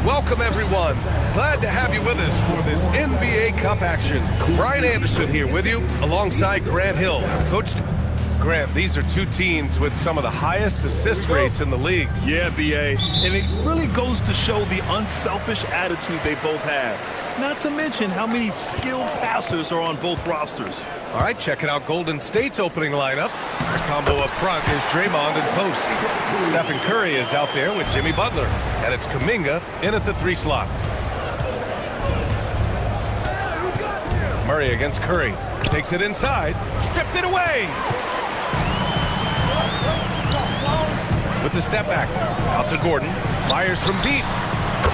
Welcome, everyone. Glad to have you with us for this NBA Cup action. Brian Anderson here with you, alongside Grant Hill. Coach Grant, these are two teams with some of the highest assist rates in the league. Yeah, B.A., and it really goes to show the unselfish attitude they both have. Not to mention how many skilled passers are on both rosters. All right, checking out Golden State's opening lineup. The combo up front is Draymond and post. Stephen Curry is out there with Jimmy Butler. And it's Kuminga in at the 3 slot. Murray against Curry. Takes it inside. Stripped it away. With the step back. Out to Gordon. Fires from deep.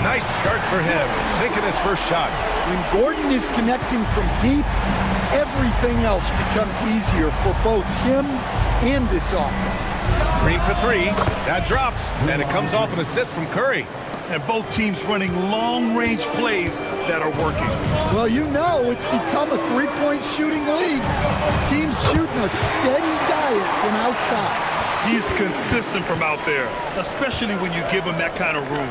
Nice start for him. Sinking his first shot. When Gordon is connecting from deep, everything else becomes easier for both him and this offense. Green for 3. That drops, and it comes off an assist from Curry. And both teams running long-range plays that are working. Well, you know it's become a three-point shooting league. Teams shooting a steady diet from outside. He's consistent from out there, especially when you give him that kind of room.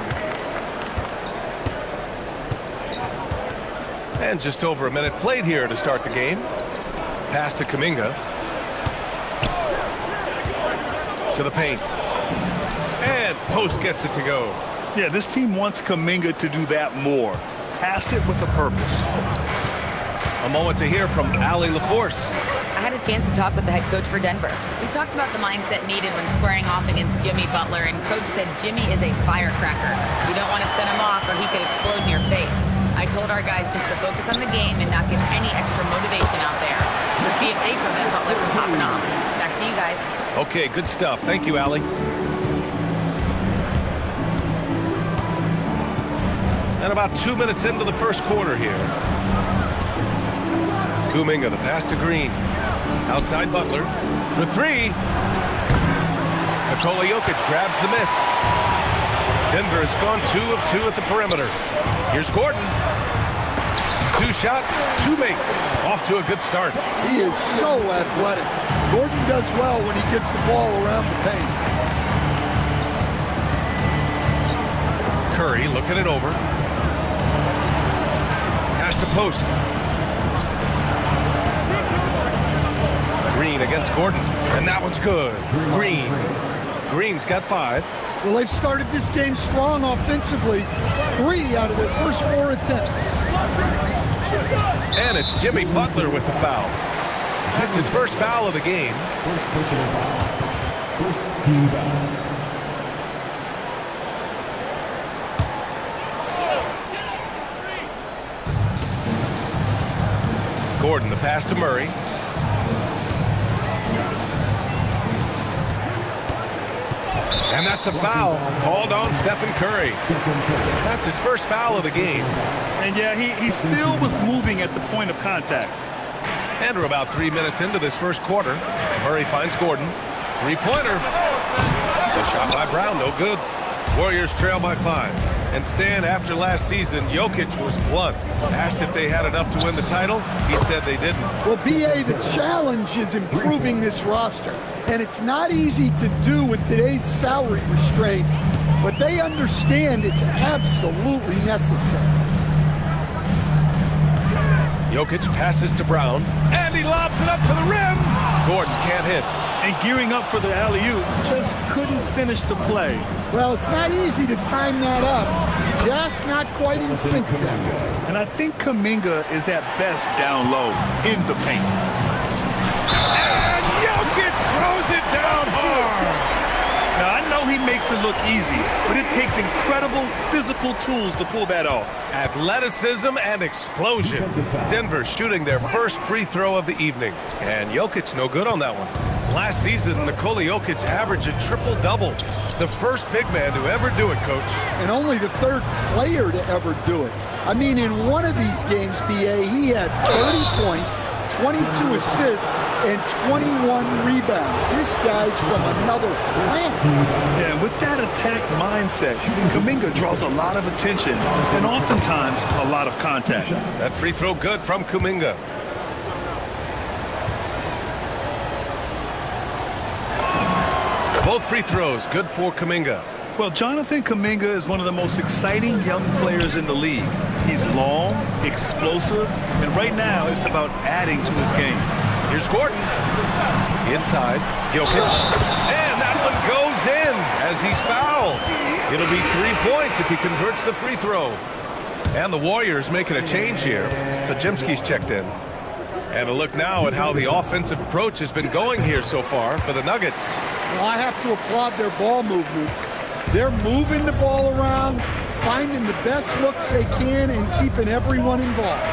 And just over a minute played here to start the game. Pass to Kuminga. To the paint. And post gets it to go. Yeah, this team wants Kuminga to do that more. Pass it with a purpose. A moment to hear from Allie LaForce. I had a chance to talk with the head coach for Denver. We talked about the mindset needed when squaring off against Jimmy Butler, and coach said Jimmy is a firecracker. You don't want to set him off or he could explode in your face. I told our guys just to focus on the game and not give any extra motivation out there to see if they prevent Butler from popping off. Back to you guys. Okay, good stuff. Thank you, Allie. And about 2 minutes into the first quarter here. Kuminga, the pass to Green. Outside Butler. For 3. Nikola Jokic grabs the miss. Denver has gone 2 of 2 at the perimeter. Here's Gordon. 2 shots, 2 makes. Off to a good start. He is so athletic. Gordon does well when he gets the ball around the paint. Curry looking it over. Pass to post. Green against Gordon. And that one's good. Green's got 5. Well, they've started this game strong offensively. 3 out of their first 4 attempts. And it's Jimmy Butler with the foul. That's his first foul of the game. First personal foul. First team foul. Gordon, the pass to Murray. And that's a foul called on Stephen Curry. That's his first foul of the game. And yeah, he still was moving at the point of contact. And we're about 3 minutes into this first quarter. Murray finds Gordon. 3-pointer. The shot by Brown, no good. Warriors trail by 5. And Stan, after last season, Jokic was blunt. Asked if they had enough to win the title. He said they didn't. Well, B.A., the challenge is improving this roster. And it's not easy to do with today's salary restraints, but they understand it's absolutely necessary. Jokic passes to Brown, and he lobs it up to the rim. Gordon can't hit. And gearing up for the alley-oop, just couldn't finish the play. Well, it's not easy to time that up. Just not quite in sync with them. And I think Kuminga is at best down low in the paint. And Jokic throws it down hard. Now, I know he makes it look easy, but it takes incredible physical tools to pull that off. Athleticism and explosion. Denver shooting their first free throw of the evening. And Jokic no good on that one. Last season, Nikola Jokic averaged a triple-double. The first big man to ever do it, Coach. And only the 3rd player to ever do it. I mean, in one of these games, B.A., he had 30 points, 22 assists, and 21 rebounds. This guy's from another planet. Yeah, and with that attack mindset, Kuminga draws a lot of attention and oftentimes a lot of contact. That free throw good from Kuminga. Both free throws good for Kuminga. Well, Jonathan Kuminga is one of the most exciting young players in the league. He's long, explosive, and right now it's about adding to his game. Here's Gordon. Inside. Jokic. And that one goes in as he's fouled. It'll be 3 points if he converts the free throw. And the Warriors making a change here. Pajemski's checked in. And a look now at how the offensive approach has been going here so far for the Nuggets. Well, I have to applaud their ball movement. They're moving the ball around, finding the best looks they can, and keeping everyone involved.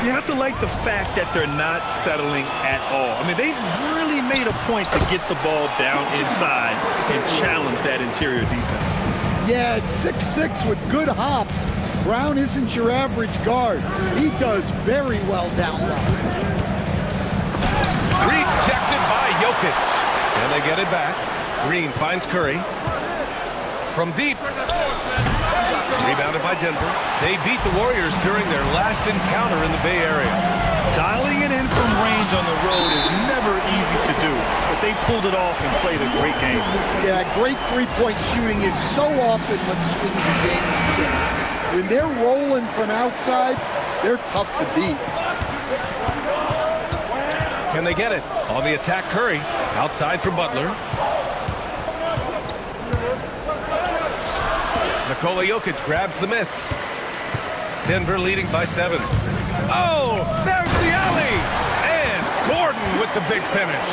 You have to like the fact that they're not settling at all. I mean, they've really made a point to get the ball down inside and challenge that interior defense. Yeah, it's 6'6" with good hops. Brown isn't your average guard. He does very well down low. Rejected by Jokic. And they get it back. Green finds Curry. From deep. Rebounded by Denver. They beat the Warriors during their last encounter in the Bay Area. Dialing it in from range on the road is never easy to do, but they pulled it off and played a great game. Yeah, great three-point shooting is so often what swings the game. When they're rolling from outside, they're tough to beat. Can they get it? On the attack, Curry. Outside for Butler. Nikola Jokic grabs the miss. Denver leading by 7. Oh, there's the alley! And Gordon with the big finish.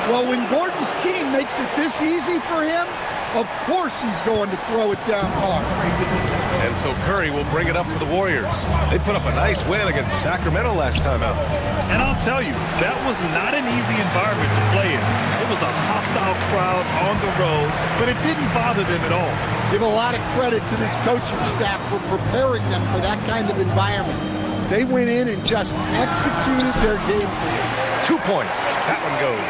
Well, when Gordon's team makes it this easy for him, of course he's going to throw it down hard. And so Curry will bring it up for the Warriors. They put up a nice win against Sacramento last time out. And I'll tell you, that was not an easy environment to play in. It was a hostile crowd on the road, but it didn't bother them at all. Give a lot of credit to this coaching staff for preparing them for that kind of environment. They went in and just executed their game plan. 2 points. That one goes.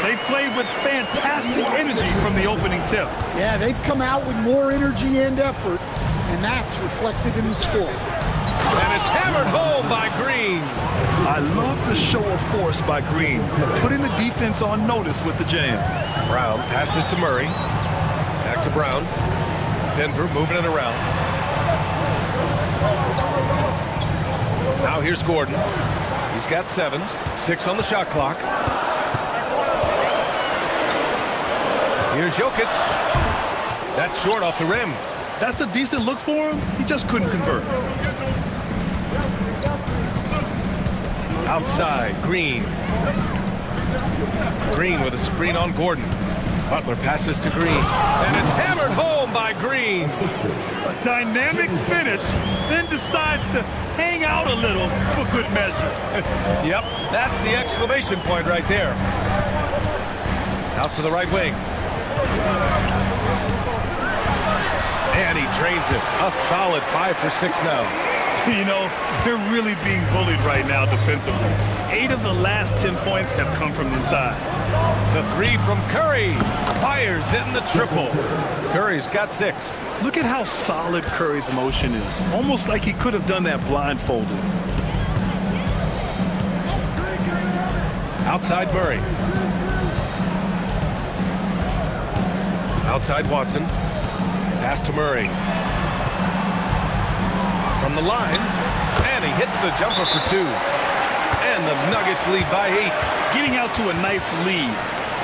They played with fantastic energy from the opening tip. Yeah, they've come out with more energy and effort, and that's reflected in the score. And it's hammered home by Green. I love the show of force by Green, putting the defense on notice with the jam. Brown passes to Murray. Back to Brown. Denver moving it around. Now here's Gordon. He's got 7. 6 on the shot clock. Here's Jokic. That's short off the rim. That's a decent look for him. He just couldn't convert. Outside, Green. Green with a screen on Gordon. Butler passes to Green. And it's hammered home by Green. A dynamic finish, then decides to hang out a little for good measure. Yep, that's the exclamation point right there. Out to the right wing. And he drains it. A solid 5 for 6 now. You know, they're really being bullied right now defensively. 8 of the last 10 points have come from inside. The 3 from Curry. Fires in the triple. Curry's got 6. Look at how solid Curry's motion is. Almost like he could have done that blindfolded. Outside Murray. Outside Watson. Pass to Murray. From the line. And he hits the jumper for 2. And the Nuggets lead by 8. Getting out to a nice lead.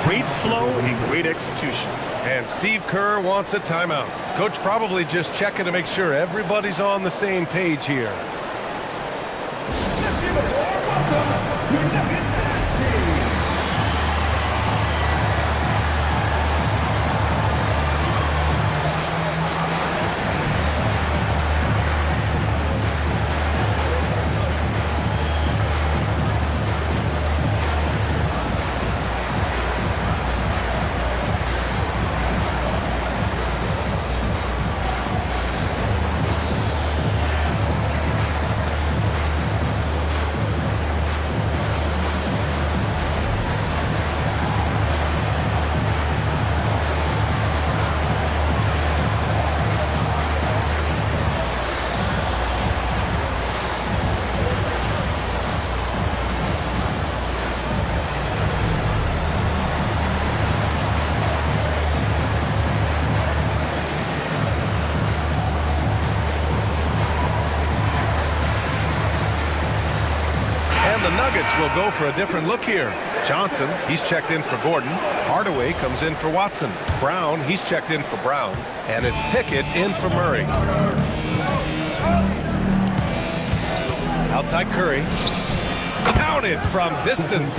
Great flow and great execution. And Steve Kerr wants a timeout. Coach probably just checking to make sure everybody's on the same page here. Nuggets will go for a different look here. Johnson, he's checked in for Gordon. Hardaway comes in for Watson. Brown, he's checked in for Brown. And it's Pickett in for Murray. Outside Curry. Counted from distance.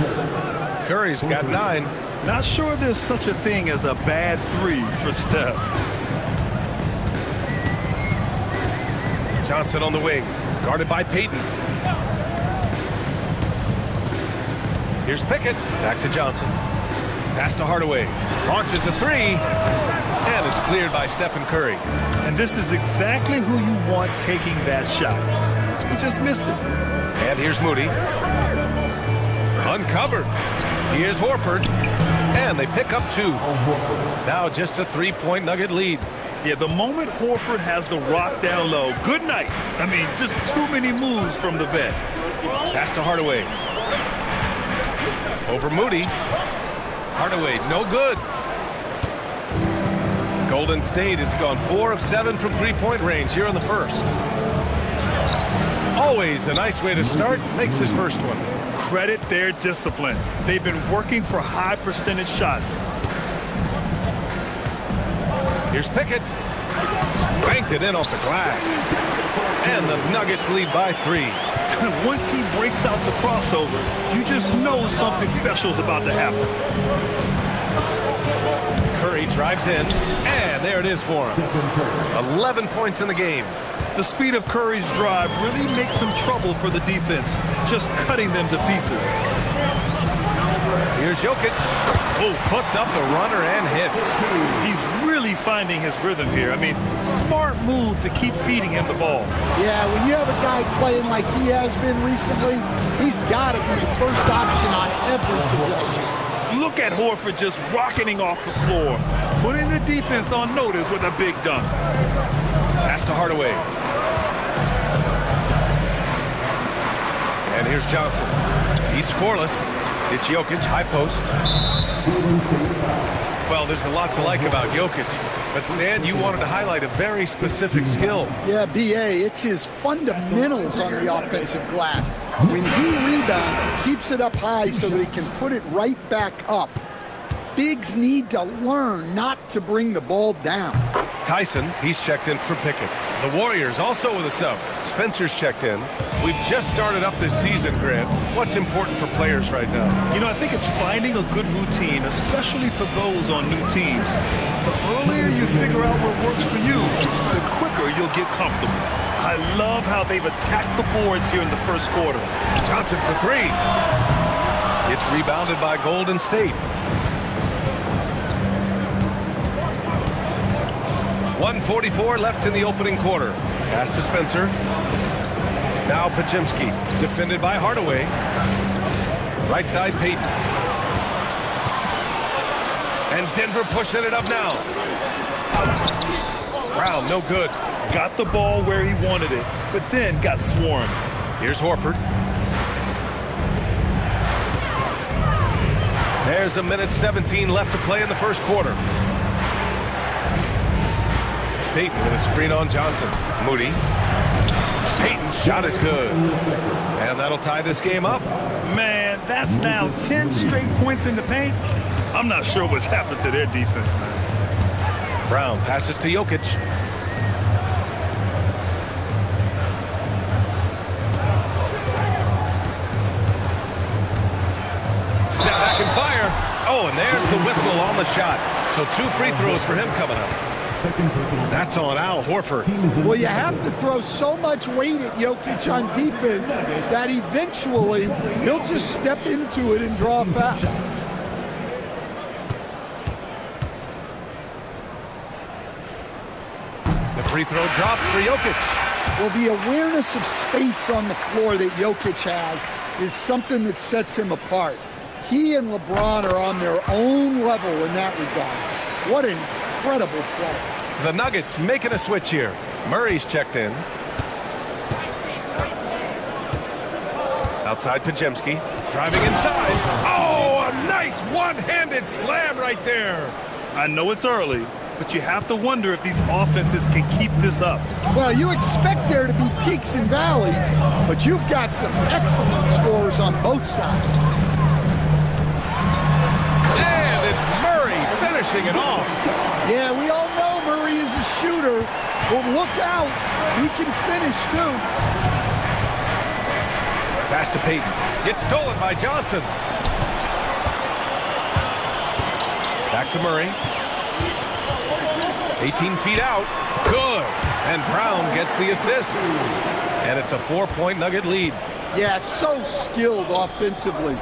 Curry's got 9. Not sure there's such a thing as a bad 3 for Steph. Johnson on the wing, guarded by Payton. Here's Pickett, back to Johnson. Pass to Hardaway, launches a 3, and it's cleared by Stephen Curry. And this is exactly who you want taking that shot. He just missed it. And here's Moody. Uncovered. Here's Horford. And they pick up 2. Now just a 3-point Nugget lead. Yeah, the moment Horford has the rock down low, good night. I mean, just too many moves from the vet. Pass to Hardaway. Over Moody. Hardaway, no good. Golden State has gone 4 of 7 from 3-point range here in the first. Always a nice way to start. Makes his first one. Credit their discipline. They've been working for high percentage shots. Here's Pickett. Banked it in off the glass. And the Nuggets lead by 3. Once he breaks out the crossover, you just know something special is about to happen. Curry drives in, and there it is for him. 11 points in the game. The speed of Curry's drive really makes him trouble for the defense, just cutting them to pieces. Here's Jokic. Oh, puts up the runner and hits. He's really finding his rhythm here. I mean, smart move to keep feeding him the ball. Yeah, when you have a guy playing like he has been recently, he's got to be the first option on every possession. Look at Horford just rocketing off the floor, putting the defense on notice with a big dunk. Pass to Hardaway. And here's Johnson. He's scoreless. It's Jokic, high post. Well, there's a lot to like about Jokic. But, Stan, you wanted to highlight a very specific skill. Yeah, B.A., it's his fundamentals on the offensive glass. When he rebounds, he keeps it up high so that he can put it right back up. Bigs need to learn not to bring the ball down. Tyson, he's checked in for Pickett. The Warriors also with a sub. Spencer's checked in. We've just started up this season, Grant. What's important for players right now? You know, I think it's finding a good routine, especially for those on new teams. The earlier you figure out what works for you, the quicker you'll get comfortable. I love how they've attacked the boards here in the first quarter. Johnson for 3. It's rebounded by Golden State. 1:44 left in the opening quarter. Pass to Spencer. Now Pajemski, defended by Hardaway. Right side, Payton. And Denver pushing it up now. Brown, no good. Got the ball where he wanted it, but then got swarmed. Here's Horford. There's a minute 17 left to play in the first quarter. Payton with a screen on Johnson. Moody. Payton's shot is good. And that'll tie this game up. Man, that's now 10 straight points in the paint. I'm not sure what's happened to their defense, man. Brown passes to Jokic. Step back and fire. Oh, and there's the whistle on the shot. So 2 free throws for him coming up. That's on Al Horford. Well, you have to throw so much weight at Jokic on defense that eventually he'll just step into it and draw a foul. The free throw drops for Jokic. Well, the awareness of space on the floor that Jokic has is something that sets him apart. He and LeBron are on their own level in that regard. What an incredible play. The Nuggets making a switch here. Murray's checked in. Outside Pajemski. Driving inside. Oh, a nice one-handed slam right there. I know it's early, but you have to wonder if these offenses can keep this up. Well, you expect there to be peaks and valleys, but you've got some excellent scores on both sides. And it's Murray finishing it off. Yeah, we all know Murray is a shooter, but look out, he can finish too. Pass to Payton. Gets stolen by Johnson. Back to Murray. 18 feet out. Good. And Brown gets the assist. And it's a 4-point Nugget lead. Yeah, so skilled offensively.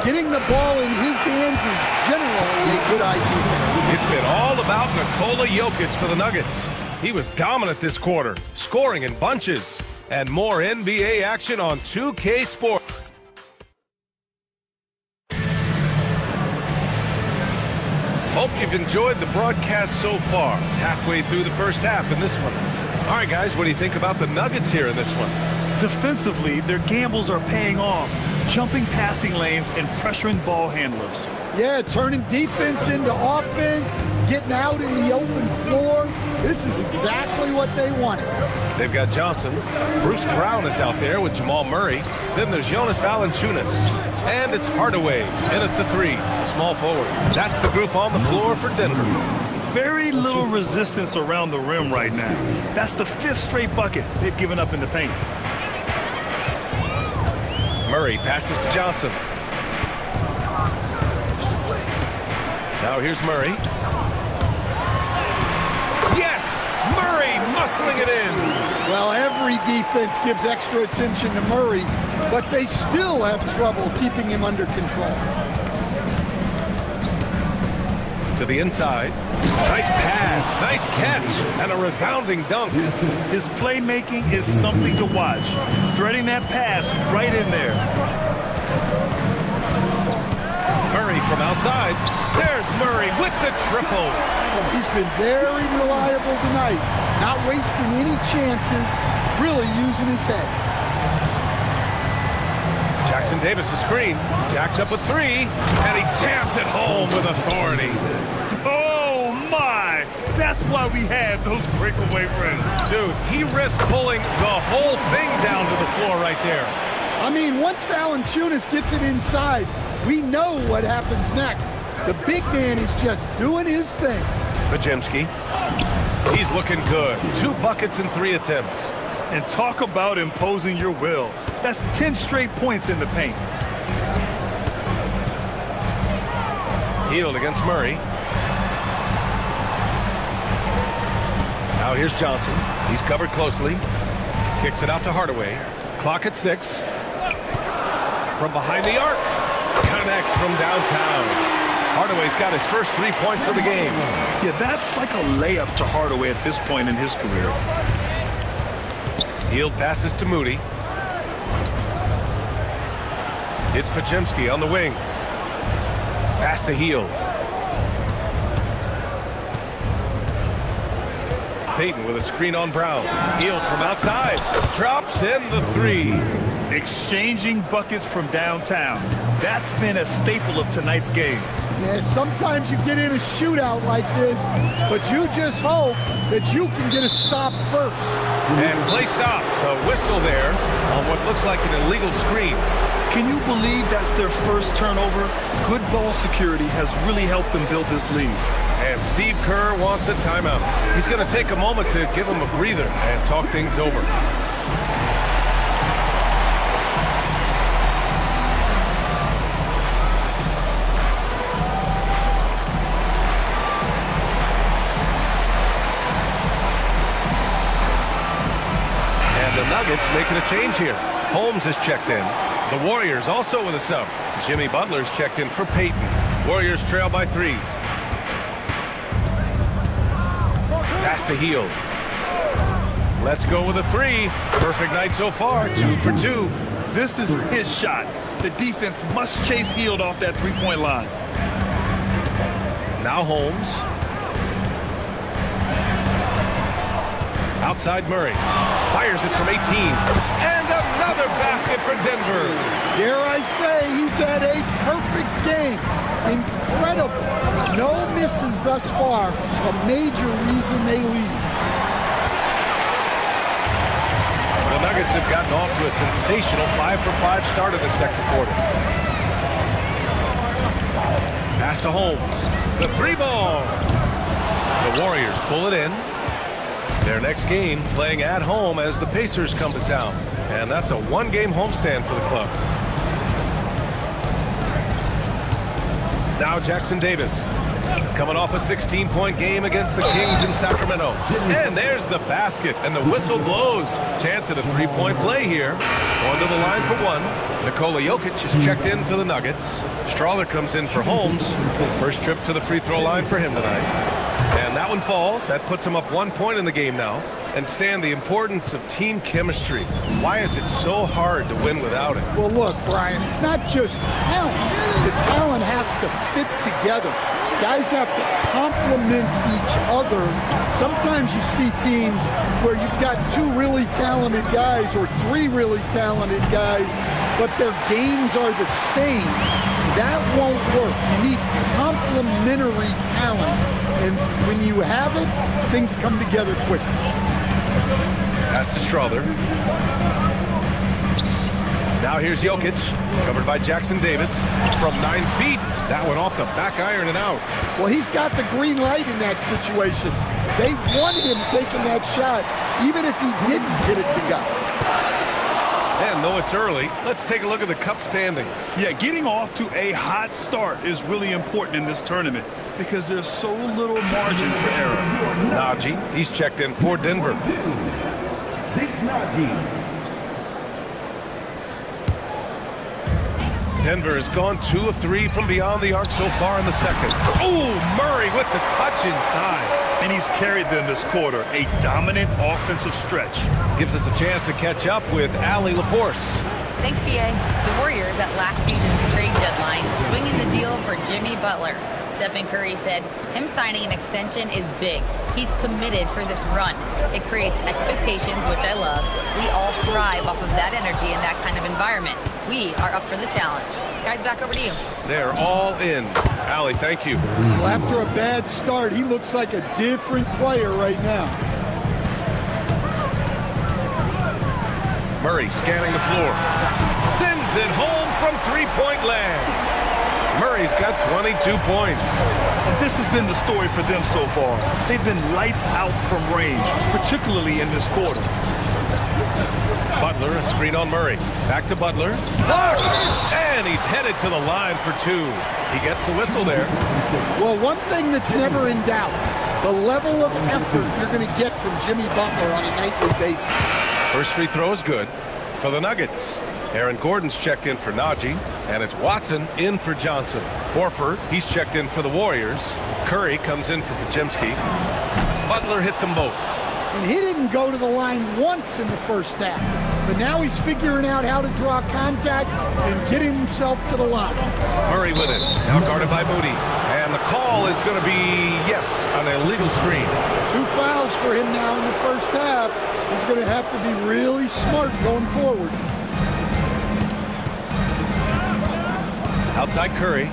Getting the ball in his hands is generally a good idea. It's been all about Nikola Jokic for the Nuggets. He was dominant this quarter, scoring in bunches. And more NBA action on 2K Sports. Hope you've enjoyed the broadcast so far. Halfway through the first half in this one. All right, guys, what do you think about the Nuggets here in this one? Defensively, their gambles are paying off, jumping passing lanes and pressuring ball handlers. Yeah, turning defense into offense, getting out in the open floor. This is exactly what they wanted. They've got Johnson. Bruce Brown is out there with Jamal Murray. Then there's Jonas Valanciunas. And it's Hardaway in at the 3, small forward. That's the group on the floor for Denver. Very little resistance around the rim right now. That's the 5th straight bucket they've given up in the paint. Murray passes to Johnson. Now here's Murray. Yes! Murray muscling it in. Well, every defense gives extra attention to Murray, but they still have trouble keeping him under control. To the inside. Nice pass, nice catch, and a resounding dunk. His playmaking is something to watch. Threading that pass right in there. Murray from outside. There's Murray with the triple. Well, he's been very reliable tonight, not wasting any chances, really using his head. Jackson Davis a screen. Jacks up with 3, and he jams it home with authority. Oh my! That's why we have those breakaway rims. Dude, he risked pulling the whole thing down to the floor right there. I mean, once Valanciunas gets it inside, we know what happens next. The big man is just doing his thing. Pajemski. He's looking good. 2 buckets in 3 attempts. And talk about imposing your will. That's 10 straight points in the paint. Healed against Murray. Now here's Johnson. He's covered closely. Kicks it out to Hardaway. Clock at 6. From behind the arc. Connects from downtown. Hardaway's got his first 3 points of the game. Yeah, that's like a layup to Hardaway at this point in his career. Healed passes to Moody. It's Pajemski on the wing. Pass to Hield. Payton with a screen on Brown. Hield from outside. Drops in the 3. Exchanging buckets from downtown. That's been a staple of tonight's game. Yeah, sometimes you get in a shootout like this, but you just hope that you can get a stop first. And play stops. A whistle there on what looks like an illegal screen. Can you believe that's their first turnover? Good ball security has really helped them build this lead. And Steve Kerr wants a timeout. He's going to take a moment to give him a breather and talk things over. The Nuggets making a change here. Holmes is checked in. The Warriors also with a sub. Jimmy Butler's checked in for Payton. Warriors trail by 3. Pass to Hield. Let's go with a 3. Perfect night so far. 2 for 2. This is his shot. The defense must chase Hield off that 3-point line. Now Holmes. Outside Murray. Fires it from 18. And another basket for Denver. Dare I say, he's had a perfect game. Incredible. No misses thus far. A major reason they lead. The Nuggets have gotten off to a sensational 5-for-5 start in the second quarter. Pass to Holmes. The three ball. The Warriors pull it in. Their next game playing at home as the Pacers come to town. And that's a one-game homestand for the club. Now Jackson Davis. Coming off a 16-point game against the Kings in Sacramento. And there's the basket, and the whistle blows. Chance at a three-point play here. Going to the line for one. Nikola Jokic is checked in for the Nuggets. Strawler comes in for Holmes. First trip to the free throw line for him tonight. And that one falls. That puts him up 1 point in the game now. And Stan, the importance of team chemistry. Why is it so hard to win without it? Well, look, Brian, it's not just talent. The talent has to fit together. Guys have to complement each other. Sometimes you see teams where you've got two really talented guys or three really talented guys, but their games are the same. That won't work. You need complementary talent. And when you have it, things come together quickly. Pass to Strawler. Now here's Jokic, covered by Jackson Davis from 9 feet. That one off the back iron and out. Well, he's got the green light in that situation. They want him taking that shot, even if he didn't get it to go. And though it's early, let's take a look at the Cup standings. Yeah, getting off to a hot start is really important in this tournament because there's so little margin for error. Najee, he's checked in for Denver. Denver has gone 2 of 3 from beyond the arc so far in the second. Oh, Murray with the touch inside. And he's carried them this quarter, a dominant offensive stretch. Gives us a chance to catch up with Allie LaForce. Thanks, BA. The Warriors at last season's trade deadline swinging the deal for Jimmy Butler. Stephen Curry said him signing an extension is big. He's committed for this run. It creates expectations, which I love. We all thrive off of that energy and that kind of environment. We are up for the challenge. Guys, back over to you. They're all in. Allie, thank you. Well, after a bad start, he looks like a different player right now. Murray scanning the floor. Sends it home from three-point land. Murray's got 22 points. This has been the story for them so far. They've been lights out from range, particularly in this quarter. Butler, a screen on Murray. Back to Butler. And he's headed to the line for 2. He gets the whistle there. Well, one thing that's never in doubt, the level of effort you're going to get from Jimmy Butler on a nightly basis. First free throw is good for the Nuggets. Aaron Gordon's checked in for Najee, and it's Watson in for Johnson. Horford, he's checked in for the Warriors. Curry comes in for Podziemski. Butler hits them both. And he didn't go to the line once in the first half. But now he's figuring out how to draw contact and get himself to the line. Murray with it. Now guarded by Moody. And the call is going to be, yes, an illegal screen. 2 fouls for him now in the first half. He's going to have to be really smart going forward. Outside Curry.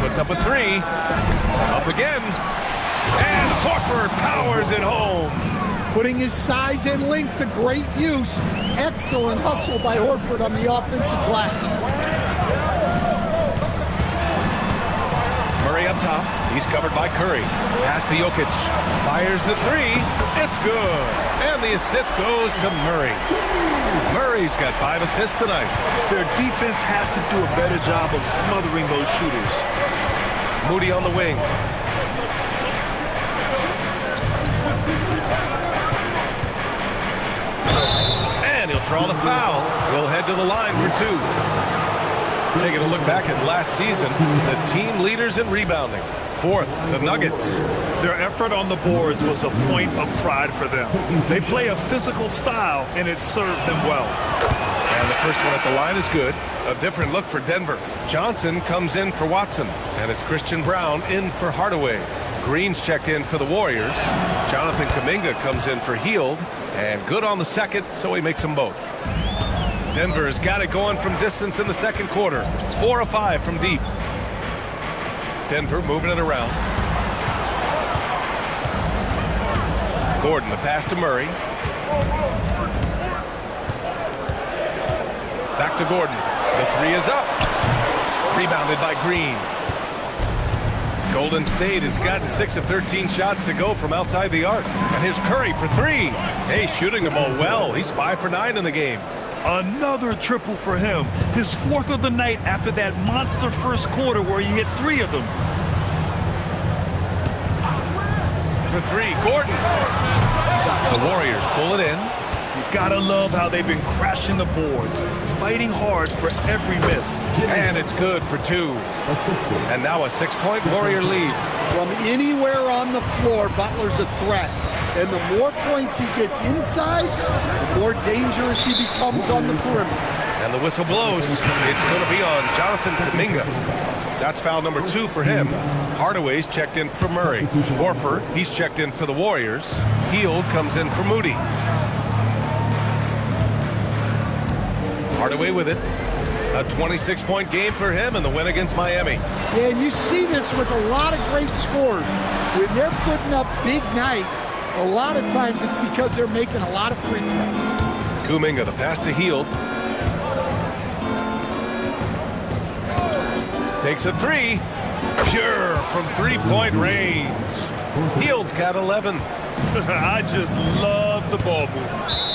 Puts up a 3. Up again. And Horford powers it home. Putting his size and length to great use. Excellent hustle by Horford on the offensive glass. Murray up top. He's covered by Curry. Pass to Jokic. Fires the 3. It's good. And the assist goes to Murray. Murray's got 5 assists tonight. Their defense has to do a better job of smothering those shooters. Moody on the wing. And he'll draw the foul. He'll head to the line for 2. Taking a look back at last season, the team leaders in rebounding. 4th, the Nuggets. Their effort on the boards was a point of pride for them. They play a physical style, and it served them well. And the first one at the line is good. A different look for Denver. Johnson comes in for Watson, and it's Christian Brown in for Hardaway. Green's checked in for the Warriors. Jonathan Kuminga comes in for Hield, and good on the second, so he makes them both. Denver's got it going from distance in the second quarter. 4 of 5 from deep. Denver moving it around. Gordon, the pass to Murray. Back to Gordon. The three is up. Rebounded by Green. Golden State has gotten 6 of 13 shots to go from outside the arc. And here's Curry for 3. Hey, shooting them all well. He's 5 for 9 in the game. Another triple for him. His 4th of the night after that monster first quarter where he hit 3 of them. For 3, Gordon. The Warriors pull it in. You gotta love how they've been crashing the boards, fighting hard for every miss. And it's good for 2. And now a 6-point Warrior lead. From anywhere on the floor, Butler's a threat. And the more points he gets inside, the more dangerous he becomes on the perimeter. And the whistle blows. It's going to be on Jonathan Kuminga. That's foul number 2 for him. Hardaway's checked in for Murray. Horford, he's checked in for the Warriors. Hield comes in for Moody. Hardaway with it. A 26-point game for him in the win against Miami. Yeah, and you see this with a lot of great scores. When they're putting up big nights, a lot of times it's because they're making a lot of free throws. Kuminga, the pass to Hield. Takes a 3. Pure from 3-point range. Hield's got 11. I just love the ball move.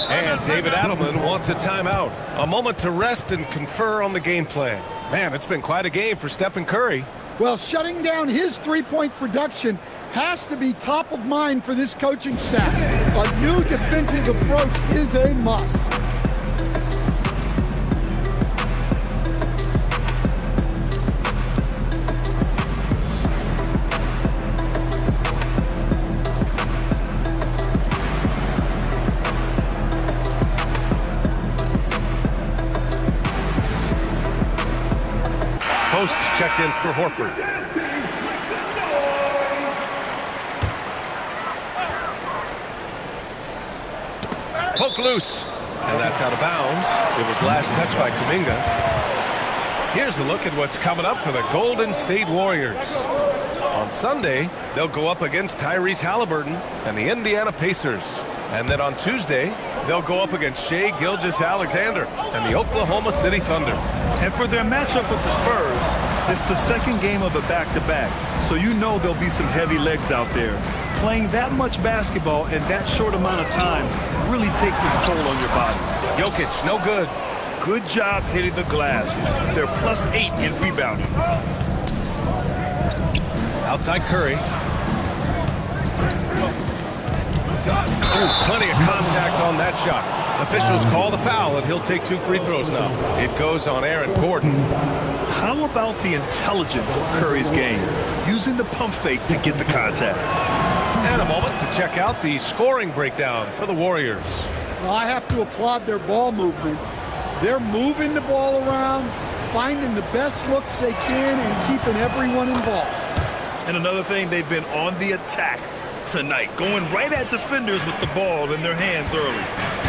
And David Adelman wants a timeout. A moment to rest and confer on the game plan. Man, it's been quite a game for Stephen Curry. Well, shutting down his three-point production has to be top of mind for this coaching staff. A new defensive approach is a must. Post is checked in for Horford. Poke loose. And that's out of bounds. It was last touched by Kuminga. Here's a look at what's coming up for the Golden State Warriors. On Sunday, they'll go up against Tyrese Halliburton and the Indiana Pacers. And then on Tuesday, they'll go up against Shai Gilgeous-Alexander and the Oklahoma City Thunder. And for their matchup with the Spurs, it's the second game of a back-to-back. So you know there'll be some heavy legs out there. Playing that much basketball in that short amount of time really takes its toll on your body. Jokic, no good. Good job hitting the glass. They're +8 in rebounding. Outside Curry. Ooh, plenty of contact on that shot. Officials call the foul, and he'll take 2 free throws now. It goes on Aaron Gordon. How about the intelligence of Curry's game? Using the pump fake to get the contact. And a moment to check out the scoring breakdown for the Warriors. Well, I have to applaud their ball movement. They're moving the ball around, finding the best looks they can, and keeping everyone involved. And another thing, they've been on the attack tonight, going right at defenders with the ball in their hands early.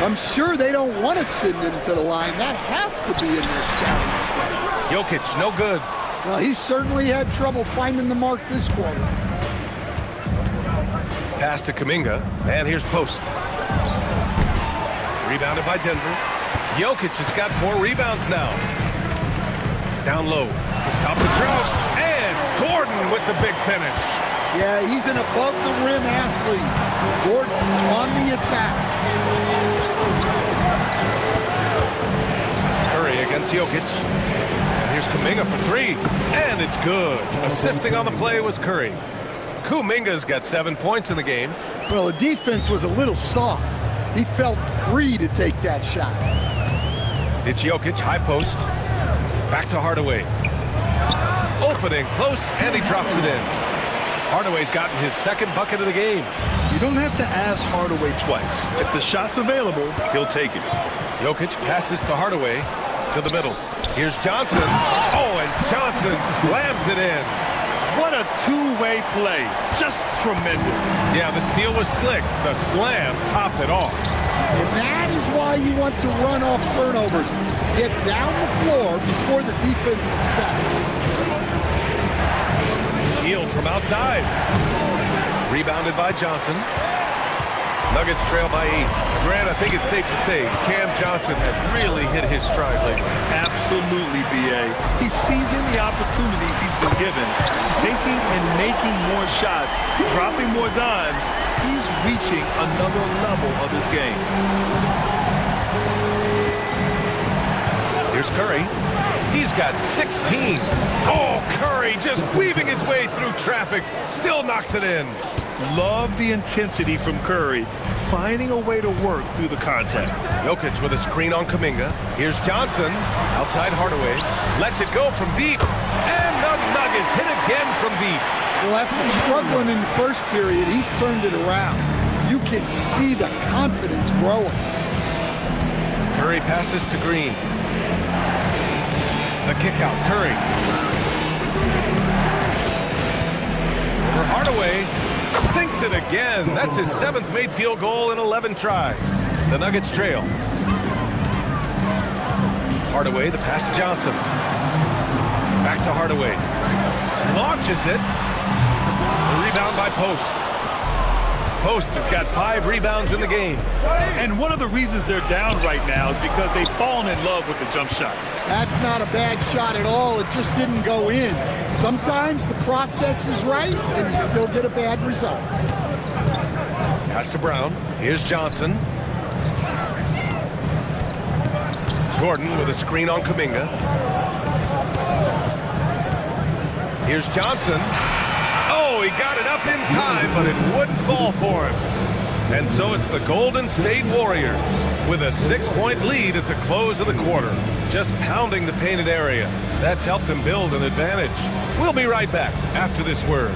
I'm sure they don't want to send him to the line. That has to be in their scouting. Jokic, no good. Well, he certainly had trouble finding the mark this quarter. Pass to Kuminga, and here's Post. Rebounded by Denver. Jokic has got 4 rebounds now. Down low to stop the drought, and Gordon with the big finish. Yeah, he's an above-the-rim athlete. Gordon on the attack. Curry against Jokic. And here's Kuminga for 3, and it's good. Assisting on the play was Curry. Kuminga's got 7 points in the game. Well, the defense was a little soft. He felt free to take that shot. It's Jokic, high post. Back to Hardaway. Opening, close, and he drops it in. Hardaway's gotten his 2nd bucket of the game. You don't have to ask Hardaway twice. If the shot's available, he'll take it. Jokic passes to Hardaway to the middle. Here's Johnson. Oh, and Johnson slams it in. What a two-way play. Just tremendous. Yeah, the steal was slick. The slam topped it off. And that is why you want to run off turnovers. Get down the floor before the defense is set. Yield from outside. Rebounded by Johnson. Nuggets trail by 8. Grant, I think it's safe to say Cam Johnson has really hit his stride lately. Absolutely, B.A. He's seizing the opportunities he's been given, taking and making more shots, dropping more dimes. He's reaching another level of his game. Here's Curry. He's got 16. Oh, Curry just weaving his way through traffic. Still knocks it in. Love the intensity from Curry, finding a way to work through the contact. Jokic with a screen on Kuminga. Here's Johnson. Outside Hardaway. Lets it go from deep. And the Nuggets hit again from deep. Well, after struggling in the first period, he's turned it around. You can see the confidence growing. Curry passes to Green. The kick out, Curry. For Hardaway, sinks it again. That's his 7th made field goal in 11 tries. The Nuggets trail. Hardaway, the pass to Johnson. Back to Hardaway. Launches it. The rebound by Post. Post has got 5 rebounds in the game. And one of the reasons they're down right now is because they've fallen in love with the jump shot. That's not a bad shot at all. It just didn't go in. Sometimes the process is right, and you still get a bad result. Pass to Brown. Here's Johnson. Gordon with a screen on Kuminga. Here's Johnson. Oh, he got it up in time, but it wouldn't fall for him. And so it's the Golden State Warriors with a 6-point lead at the close of the quarter. Just pounding the painted area. That's helped them build an advantage. We'll be right back after this word.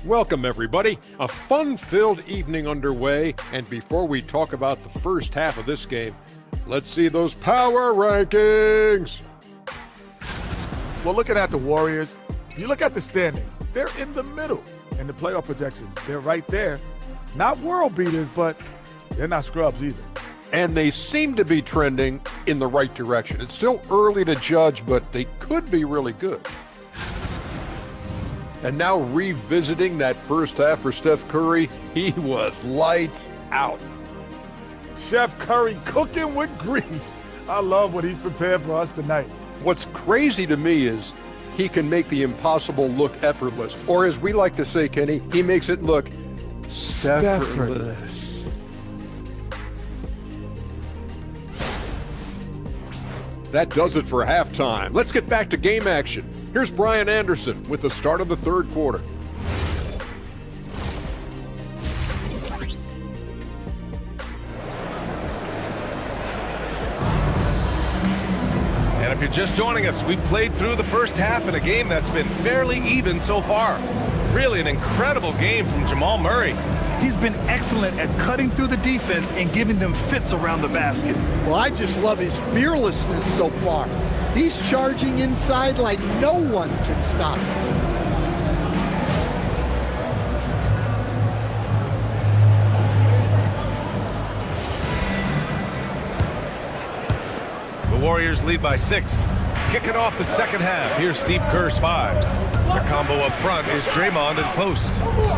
Welcome, everybody. A fun-filled evening underway, and before we talk about the first half of this game, let's see those power rankings. Well, looking at the Warriors, you look at the standings, they're in the middle. And the playoff projections, they're right there. Not world beaters, but they're not scrubs either. And they seem to be trending in the right direction. It's still early to judge, but they could be really good. And now revisiting that first half for Steph Curry, he was lights out. Chef Curry cooking with grease. I love what he's prepared for us tonight. What's crazy to me is he can make the impossible look effortless. Or as we like to say, Kenny, he makes it look Steffortless. That does it for halftime. Let's get back to game action. Here's Brian Anderson with the start of the third quarter. And if you're just joining us, we played through the first half in a game that's been fairly even so far. Really an incredible game from Jamal Murray. He's been excellent at cutting through the defense and giving them fits around the basket. Well, I just love his fearlessness so far. He's charging inside like no one can stop him. The Warriors lead by 6. Kicking off the second half, here's Steve Kerr's 5. The combo up front is Draymond and Post.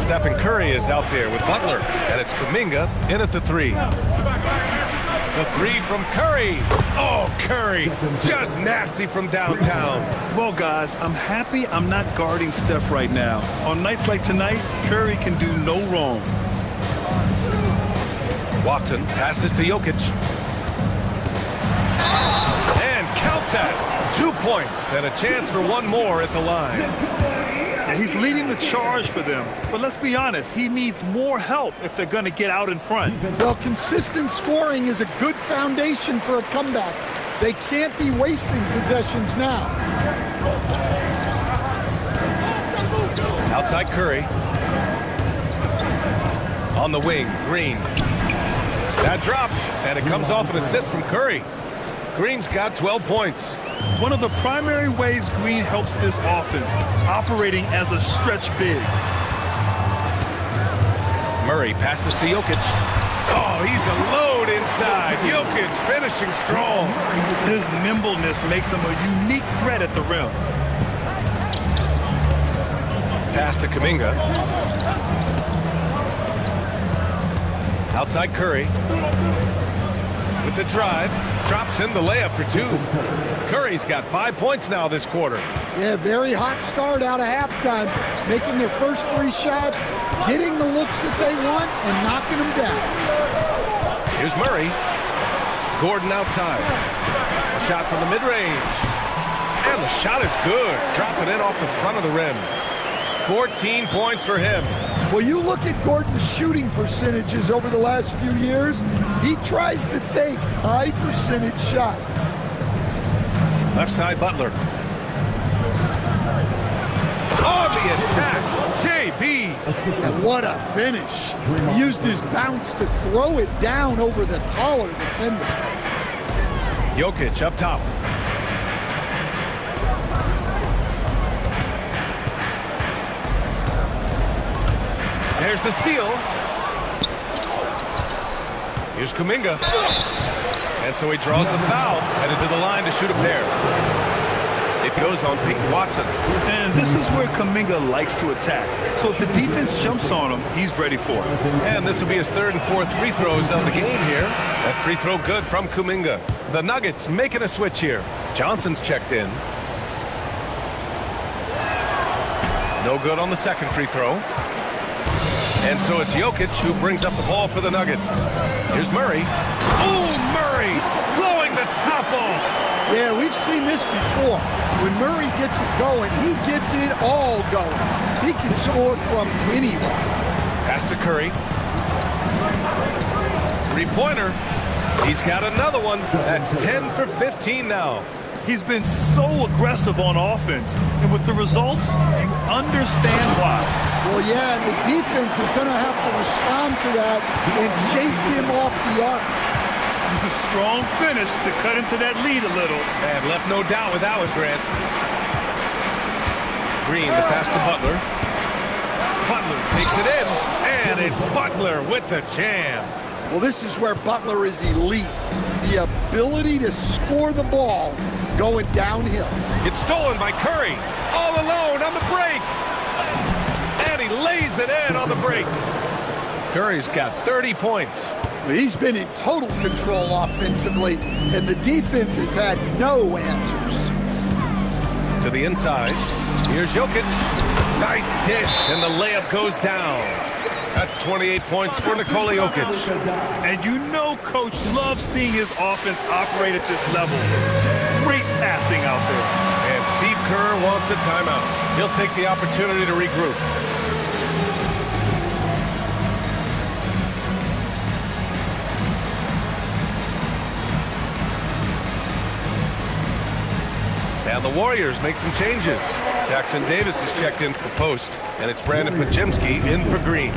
Stephen Curry is out there with Butler, and it's Kuminga in at the 3. The 3 from Curry. Oh, Curry, just nasty from downtown. Well, guys, I'm happy I'm not guarding Steph right now. On nights like tonight, Curry can do no wrong. Watson passes to Jokic. And count that. 2 points and a chance for one more at the line. And he's leading the charge for them. But let's be honest, he needs more help if they're going to get out in front. Well, consistent scoring is a good foundation for a comeback. They can't be wasting possessions now. Outside Curry. On the wing, Green. That drops, and it comes off an assist from Curry. Green's got 12 points. One of the primary ways Green helps this offense, operating as a stretch big. Murray passes to Jokic. Oh, he's a load inside. Jokic finishing strong. His nimbleness makes him a unique threat at the rim. Pass to Kuminga. Outside Curry. With the drive. Drops in the layup for 2. Curry's got 5 points now this quarter. Yeah, very hot start out of halftime. Making their first 3 shots, getting the looks that they want, and knocking them down. Here's Murray. Gordon outside. A shot from the mid-range. And the shot is good. Dropping it off the front of the rim. 14 points for him. Well, you look at Gordon's shooting percentages over the last few years, he tries to take high percentage shots. Left side, Butler. On the attack, JB. And what a finish. He used his bounce to throw it down over the taller defender. Jokic up top. There's the steal. Here's Kuminga. And so he draws the foul, headed to the line to shoot a pair. It goes on Peyton Watson. And this is where Kuminga likes to attack. So if the defense jumps on him, he's ready for it. And this will be his 3rd and 4th free throws of the game here. That free throw good from Kuminga. The Nuggets making a switch here. Johnson's checked in. No good on the 2nd free throw. And so it's Jokic who brings up the ball for the Nuggets. Here's Murray. Oh, Murray blowing the top off. Yeah, we've seen this before. When Murray gets it going, he gets it all going. He can score from anywhere. Pass to Curry. 3-pointer. He's got another one. That's 10 for 15 now. He's been so aggressive on offense, and with the results, you understand why. Well, yeah, and the defense is going to have to respond to that and chase him off the arc. A strong finish to cut into that lead a little. And left no doubt with that one, Grant. Green, the pass to Butler. Butler takes it in, and it's Butler with the jam. Well, this is where Butler is elite. The ability to score the ball going downhill. It's stolen by Curry. All alone on the break. And he lays it in on the break. Curry's got 30 points. He's been in total control offensively, and the defense has had no answers. To the inside. Here's Jokic. Nice dish, and the layup goes down. That's 28 points for Nikola Jokic. And you know Coach loves seeing his offense operate at this level. Great passing out there. And Steve Kerr wants a timeout. He'll take the opportunity to regroup. And the Warriors make some changes. Jackson Davis is checked in for post, and it's Brandon Pajemski in for Green.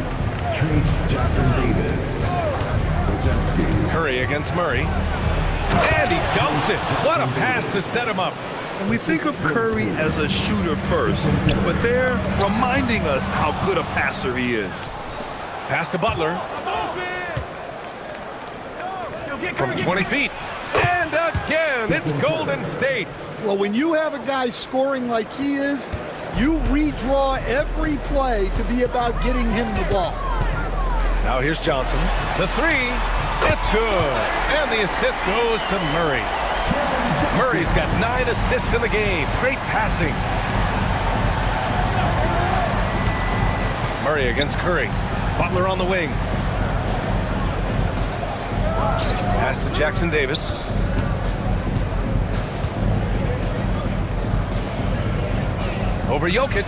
Curry against Murray. And he dunks it. What a pass to set him up. And we think of Curry as a shooter first, but they're reminding us how good a passer he is. Pass to Butler. From 20 feet. And again, it's Golden State. Well, when you have a guy scoring like he is, you redraw every play to be about getting him the ball. Now here's Johnson. The three. It's good. And the assist goes to Murray. Murray's got 9 assists in the game. Great passing. Murray against Curry. Butler on the wing. Pass to Jackson Davis. Over Jokic.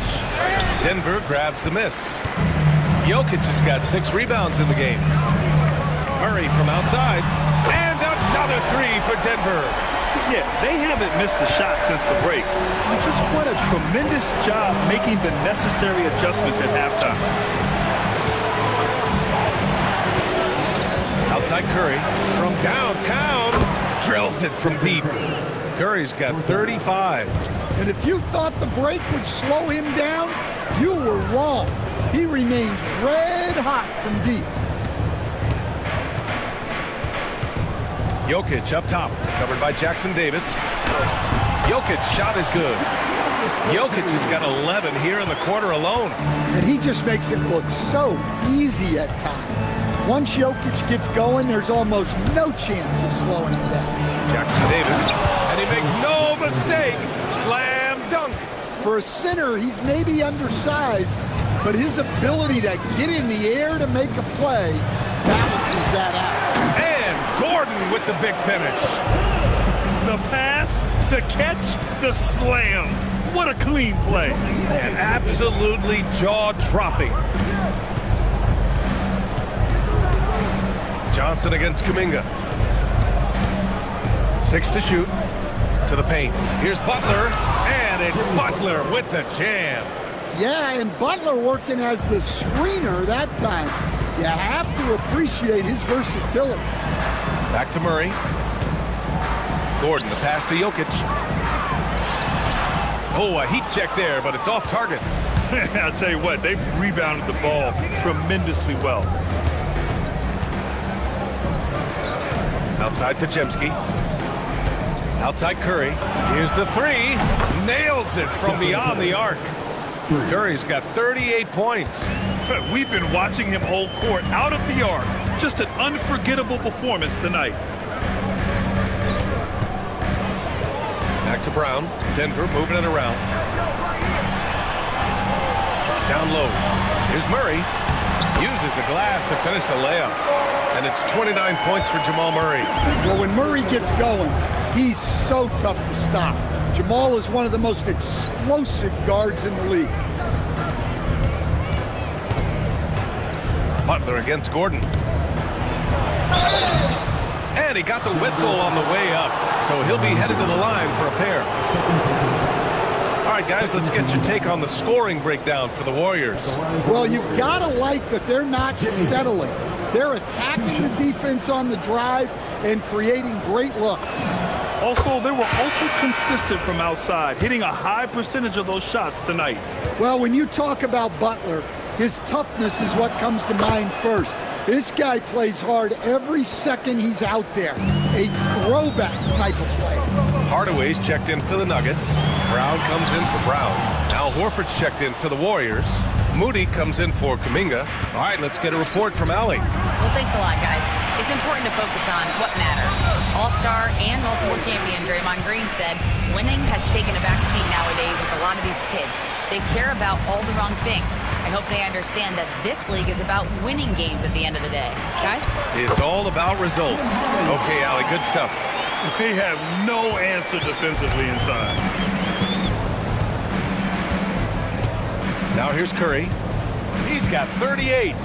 Denver grabs the miss. Jokic has got 6 rebounds in the game. Murray from outside. And another three for Denver. Yeah, they haven't missed a shot since the break. Just what a tremendous job making the necessary adjustments at halftime. Outside Curry from downtown. Drills it from deep. Curry's got 35. And if you thought the break would slow him down, you were wrong. He remains red hot from deep. Jokic up top, covered by Jackson Davis. Jokic shot is good. Jokic has got 11 here in the quarter alone. And he just makes it look so easy at times. Once Jokic gets going, there's almost no chance of slowing him down. Jackson Davis, and he makes no mistake. Slam dunk. For a center, he's maybe undersized, but his ability to get in the air to make a play balances that out. And Gordon with the big finish. The pass, the catch, the slam. What a clean play. And absolutely jaw-dropping. Johnson against Kuminga. 6 to shoot. To the paint. Here's Butler. And it's Butler with the jam. Yeah, and Butler working as the screener that time. You have to appreciate his versatility. Back to Murray. Gordon, the pass to Jokic. Oh, a heat check there, but it's off target. I'll tell you what, they've rebounded the ball tremendously well. Outside Podziemski. Outside Curry. Here's the three. Nails it from beyond the arc. Curry's got 38 points. We've been watching him hold court out of the arc. Just an unforgettable performance tonight. Back to Brown. Denver moving it around. Down low. Here's Murray. Uses the glass to finish the layup. And it's 29 points for Jamal Murray. Well, when Murray gets going, he's so tough to stop. Jamal is one of the most explosive guards in the league. Butler against Gordon. And he got the whistle on the way up. So he'll be headed to the line for a pair. All right, guys, let's get your take on the scoring breakdown for the Warriors. Well, you've got to like that they're not settling. They're attacking the defense on the drive and creating great looks. Also, they were ultra consistent from outside, hitting a high percentage of those shots tonight. Well, when you talk about Butler, his toughness is what comes to mind first. This guy plays hard every second he's out there. A throwback type of play. Hardaway's checked in for the Nuggets. Brown comes in for Brown. Al Horford's checked in for the Warriors. Moody comes in for Kuminga. All right, let's get a report from Allie. Well, thanks a lot, guys. It's important to focus on what matters. All-star and multiple champion Draymond Green said winning has taken a back seat nowadays with a lot of these kids. They care about all the wrong things. I hope they understand that this league is about winning games at the end of the day. Guys? It's all about results. Okay, Allie, good stuff. They have no answer defensively inside. Now here's Curry. He's got 38.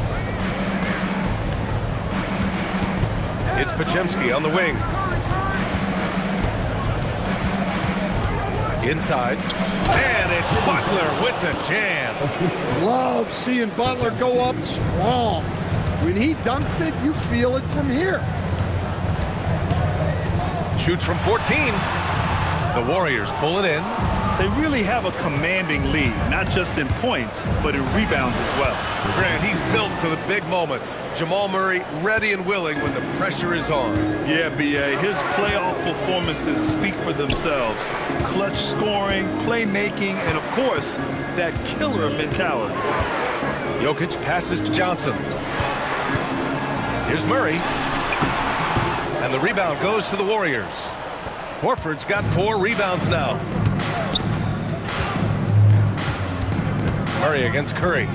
It's Podziemski on the wing. Inside. And it's Butler with the jam. Love seeing Butler go up strong. When he dunks it, you feel it from here. Shoots from 14. The Warriors pull it in. They really have a commanding lead, not just in points, but in rebounds as well. Grant, he's built for the big moments. Jamal Murray ready and willing when the pressure is on. Yeah, B.A., his playoff performances speak for themselves. Clutch scoring, playmaking, and of course, that killer mentality. Jokic passes to Johnson. Here's Murray. And the rebound goes to the Warriors. Horford's got 4 rebounds now. Murray against Curry. All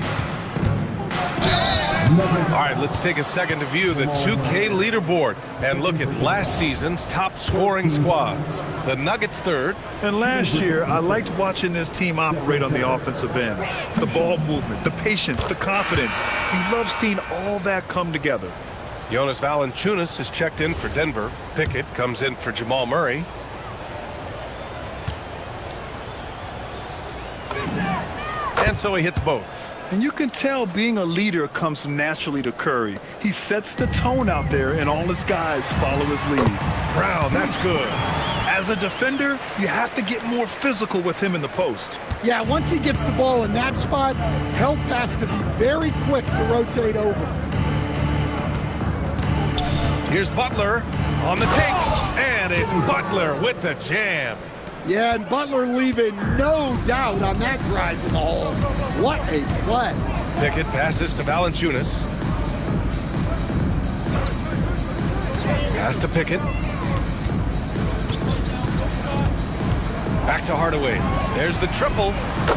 right, let's take a second to view the 2K leaderboard and look at last season's top scoring squads. The Nuggets third. And last year, I liked watching this team operate on the offensive end. The ball movement, the patience, the confidence. You love seeing all that come together. Jonas Valanciunas has checked in for Denver. Pickett comes in for Jamal Murray. And so he hits both. And you can tell being a leader comes naturally to Curry. He sets the tone out there, and all his guys follow his lead. Brown, that's good. As a defender, you have to get more physical with him in the post. Yeah, once he gets the ball in that spot, help has to be very quick to rotate over. Here's Butler on the take, and it's Butler with the jam. Yeah, and Butler leaving no doubt on that drive in the hole. What a play. Pickett passes to Valanciunas. Pass to Pickett. Back to Hardaway. There's the triple.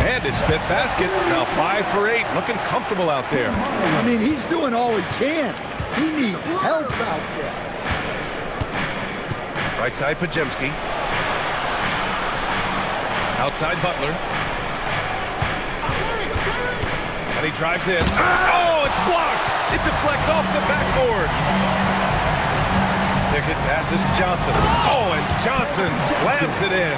And his fifth basket. Now 5 for 8. Looking comfortable out there. I mean, he's doing all he can. He needs help out there. Right side, Pajemski. Outside Butler. And he drives in. Oh, it's blocked! It deflects off the backboard. Pickett passes to Johnson. Oh, and Johnson slams it in.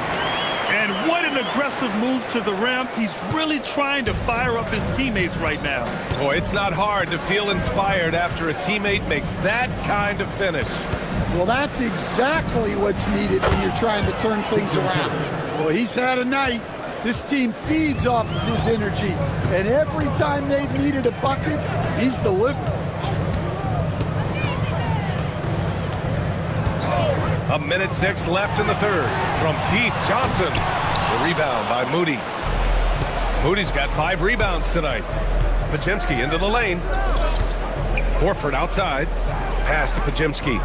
And what an aggressive move to the rim. He's really trying to fire up his teammates right now. Boy, it's not hard to feel inspired after a teammate makes that kind of finish. Well, that's exactly what's needed when you're trying to turn things around. Well, he's had a night. This team feeds off of his energy, and every time they've needed a bucket, he's delivered. A minute 6 left in the third. From deep, Johnson. The rebound by Moody. Moody's got 5 rebounds tonight. Pajemski into the lane. Horford outside. Pass to Pajemski.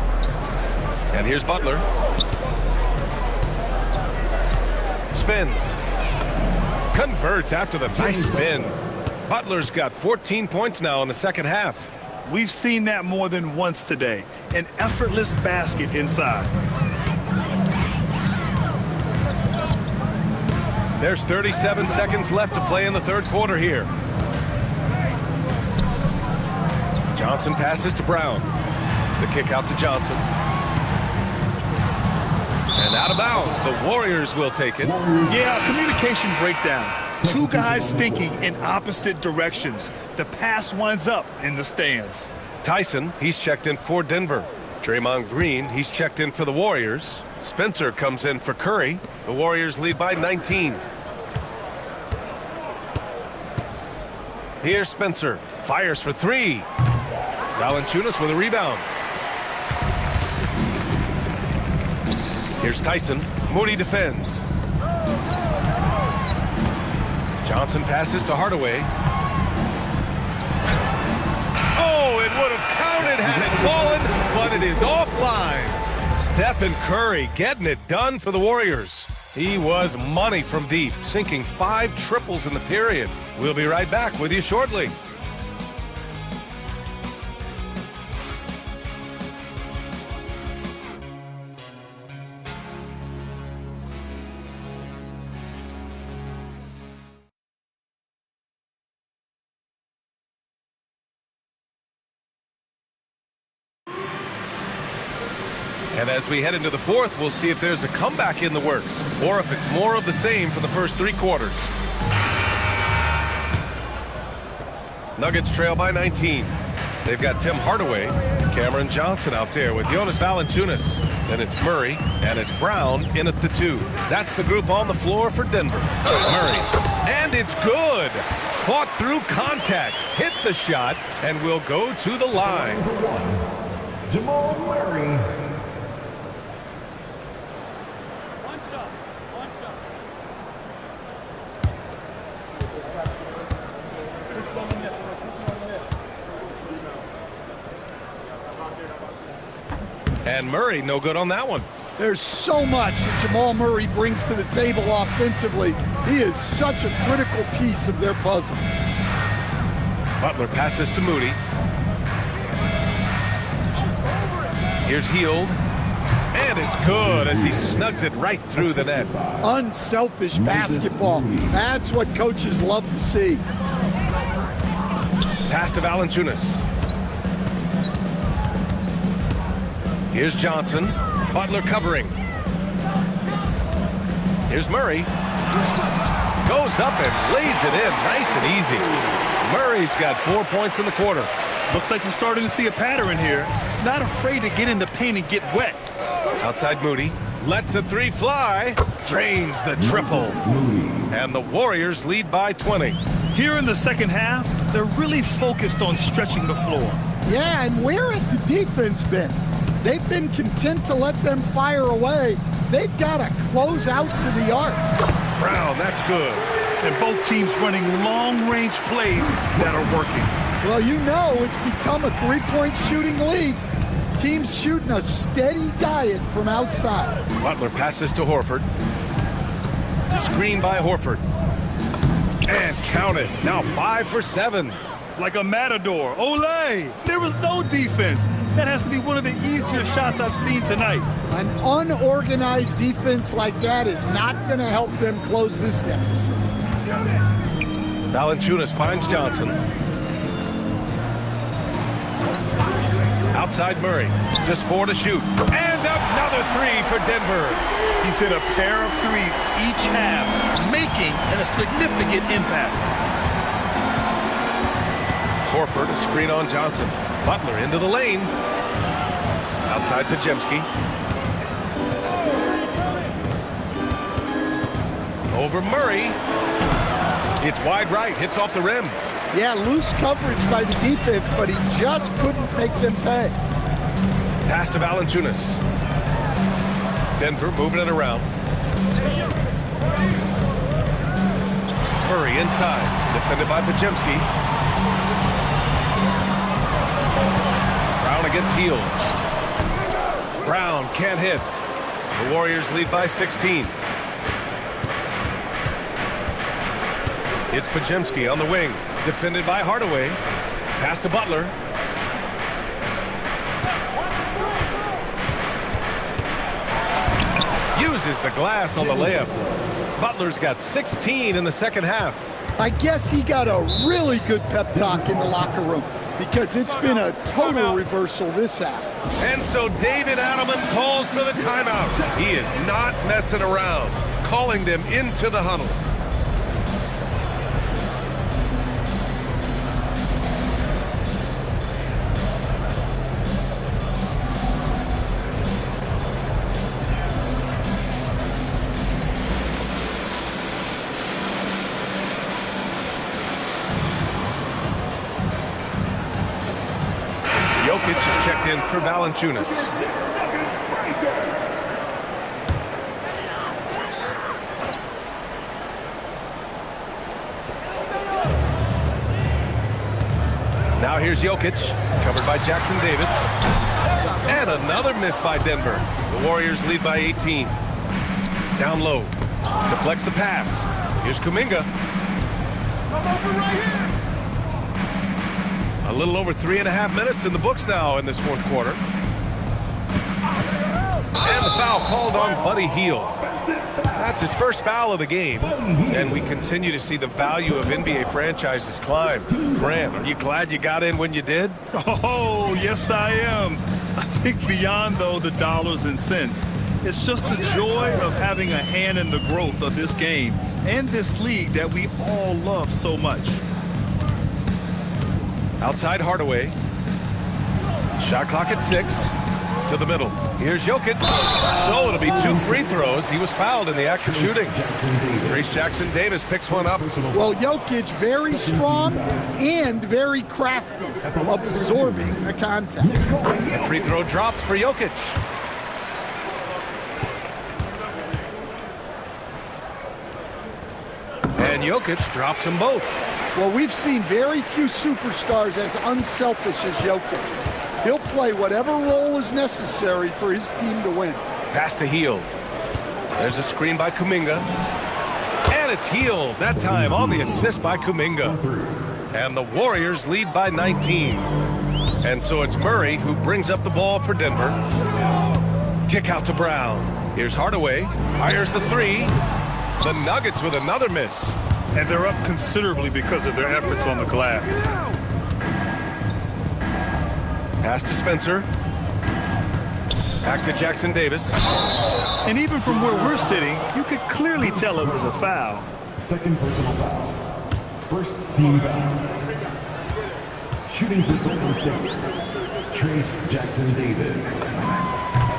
And here's Butler. Spins. Converts after the nice spin. Butler's got 14 points now in the second half. We've seen that more than once today. An effortless basket inside. There's 37 seconds left to play in the third quarter here. Johnson passes to Brown. The kick out to Johnson. And out of bounds. The Warriors will take it. Yeah, communication breakdown. 2 guys thinking in opposite directions. The pass winds up in the stands. Tyson, he's checked in for Denver. Draymond Green, he's checked in for the Warriors. Spencer comes in for Curry. The Warriors lead by 19. Here's Spencer. Fires for 3. Valanciunas with a rebound. Here's Tyson. Moody defends. Johnson passes to Hardaway. Oh, it would have counted had it fallen, but it is offline. Stephen Curry getting it done for the Warriors. He was money from deep, sinking 5 triples in the period. We'll be right back with you shortly. And as we head into the fourth, we'll see if there's a comeback in the works, or if it's more of the same for the first 3 quarters. Nuggets trail by 19. They've got Tim Hardaway, Cameron Johnson out there with Jonas Valanciunas. Then it's Murray, and it's Brown in at the 2. That's the group on the floor for Denver. Murray, and it's good. Fought through contact, hit the shot, and will go to the line. Jamal Murray. And Murray, no good on that one. There's so much that Jamal Murray brings to the table offensively. He is such a critical piece of their puzzle. Butler passes to Moody. Here's Hield. And it's good as he snugs it right through the net. Unselfish basketball. That's what coaches love to see. Pass to Valanciunas. Here's Johnson. Butler covering. Here's Murray. Goes up and lays it in nice and easy. Murray's got 4 points in the quarter. Looks like we're starting to see a pattern here. Not afraid to get in the paint and get wet. Outside Moody. Lets the three fly. Drains the triple. And the Warriors lead by 20. Here in the second half, they're really focused on stretching the floor. Yeah, and where has the defense been? They've been content to let them fire away. They've got to close out to the arc. Brown, that's good. And both teams running long-range plays that are working. Well, you know it's become a three-point shooting league. Teams shooting a steady diet from outside. Butler passes to Horford. Screen by Horford. And count it. Now 5 for 7. Like a matador. Olé! There was no defense. That has to be one of the easier shots I've seen tonight. An unorganized defense like that is not going to help them close this deficit. Valanciunas finds Johnson. Outside Murray. Just 4 to shoot. And another 3 for Denver. He's hit a pair of threes each half, making a significant impact. Horford, a screen on Johnson. Butler into the lane. Outside Pajemski. Over Murray. It's wide right. Hits off the rim. Yeah, loose coverage by the defense, but he just couldn't make them pay. Pass to Valanciunas. Denver moving it around. Murray inside. Defended by Pajemski. Brown against Hield. Brown can't hit. The Warriors lead by 16. It's Pajemski on the wing. Defended by Hardaway. Pass to Butler. Uses the glass on the layup. Butler's got 16 in the second half. I guess he got a really good pep talk in the locker room because it's been a total reversal this half. And so David Adelman calls for the timeout. He is not messing around, calling them into the huddle. Jokic is checked in for Valanciunas. Now here's Jokic, covered by Jackson Davis. And another miss by Denver. The Warriors lead by 18. Down low. Deflects the pass. Here's Kuminga. A little over 3.5 minutes in the books now in this fourth quarter. And the foul called on Buddy Hield. That's his first foul of the game. And we continue to see the value of NBA franchises climb. Grant, are you glad you got in when you did? Oh, yes, I am. I think beyond, though, the dollars and cents, it's just the joy of having a hand in the growth of this game and this league that we all love so much. Outside Hardaway. Shot clock at 6. To the middle. Here's Jokic. So it'll be 2 free throws. He was fouled in the act of shooting. Trace Jackson Davis picks one up. Well, Jokic very strong and very crafty, absorbing the contact. The free throw drops for Jokic. And Jokic drops them both. Well, we've seen very few superstars as unselfish as Jokic. He'll play whatever role is necessary for his team to win. Pass to Hield. There's a screen by Kuminga. And it's Hield, that time on the assist by Kuminga. And the Warriors lead by 19. And so it's Murray who brings up the ball for Denver. Kick out to Brown. Here's Hardaway. Fires the 3. The Nuggets with another miss. And they're up considerably because of their efforts on the glass. Pass to Spencer. Back to Jackson Davis. And even from where we're sitting, you could clearly tell it was a foul. Second personal foul. First team foul. Shooting for Golden State, Trace Jackson Davis.